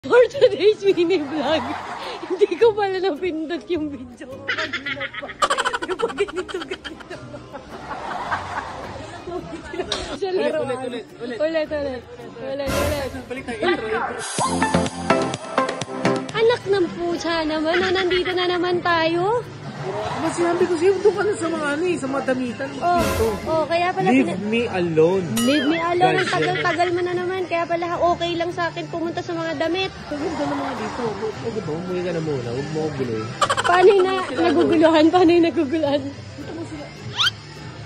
For today's mini vlog, hindi ko pala napindot yung video ko kanina pa. Pero pag ganito. Sa laruan. Ulit. Balik tayo, intro. Anak ng pusa naman, nandito na naman tayo. Mas sinabi ko sa'yo, doon ka na sa mga sa mga damitan. Kaya pala... Leave me alone. Leave me alone. Ang tagal-tagal mo na naman. Kaya pala okay lang sa akin pumunta sa mga damit. Huwag ka na mga dito. Huwag ba? Umuwi ka na muna. Huwag mo ako guloy. Paano yung naguguluhan? Ito mo sila.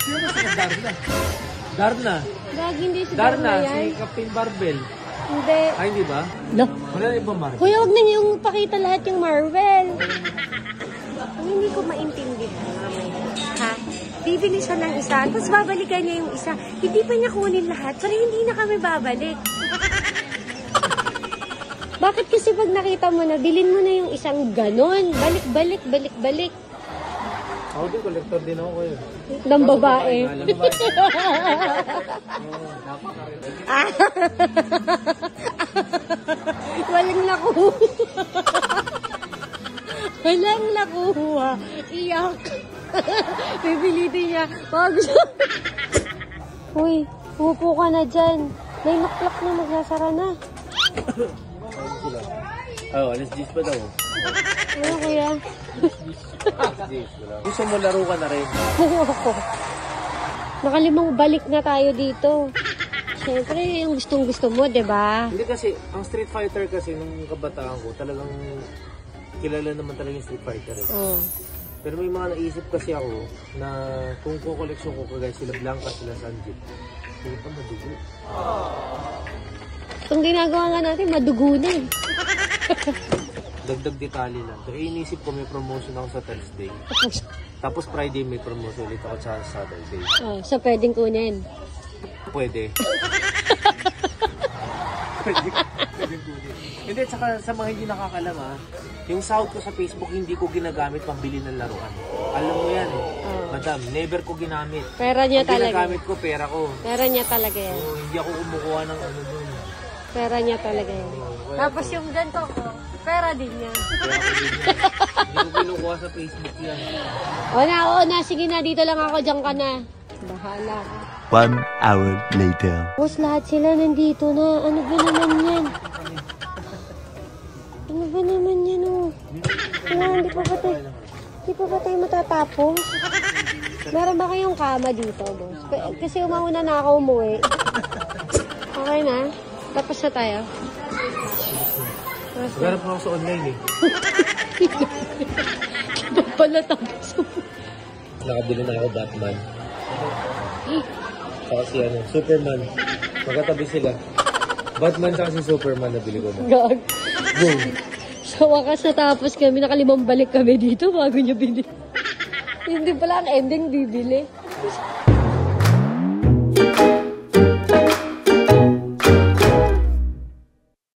Sino ba sila? Darna. Gagi, hindi si Darna, Darna yan. si Captain Barbell. Hindi. Ay, hindi ba? No. Wala na ibang Marvel. Kuya, huwag na yung pakita lahat yung Marvel. Hindi ko maintindihan, mamaya. Ha? Bibili siya ng isa, tapos babalikan niya yung isa. Hindi pa niya kunin lahat, pero hindi na kami babalik. Bakit kasi pag nakita mo na, bilhin mo na yung isang ganon. Balik. Ako din, collector din ako kayo. Ng babae. Walang nakuha. Iyak. Pipilitin niya. Uy, upo ka na dyan. May naklak na, magsasara na. Alas 10 pa daw. Ano kuya? Gusto mo laro ka na rin? Ako. Nakalimang balik na tayo dito. Siyempre, yung gustong-gusto mo, diba? Hindi kasi, ang Street Fighter kasi nung kabataan ko, talagang kilala naman talaga yung Street Fighter. Oh. Pero may mga naisip kasi ako na kung kukoleksyon ko kagaya sila Blanca, sila Sanjit, hindi pa madugo. Itong ginagawa nga natin, madugo na eh. Dagdag detalye lang. So, inisip ko may promotion ako sa Thursday. Tapos Friday may promotion ulit ako sa Saturday. Oh, so pwedeng kunin. Pwede. Pwede kunin. Hindi, saka sa mga hindi nakakalam yung sahod ko sa Facebook hindi ko ginagamit pambili ng laruan. Alam mo yan. Madam, never ko ginamit. Pera niya talaga. Ginagamit ko, pera ko. Pera niya talaga yan. Hindi ako kumukuha ng ano dun. Pera niya talaga yan. Tapos yung ganito ko, pera din niya. Hindi ko kinukuha sa Facebook yan. O na, sige na, dito lang ako, dyan ka na. Bahala ka. 1 hour later. Tapos lahat sila nandito na. Ano ba naman yan? Hindi pa ba tayo matatapos? Meron ba kayong kama dito, boss? Kasi umauna na ako umuwi. Okay na? Tapos na tayo? Maghanap mo ako sa online eh. Hindi pala tapos. Nakabili na ako Batman. Saka si Superman. Magkatabi sila. Batman saka si Superman nabili ko na. Gag. Boom! Sa wakas natapos kami, nakalimang balik kami dito bago niya bili. Hindi pala ang ending bibili.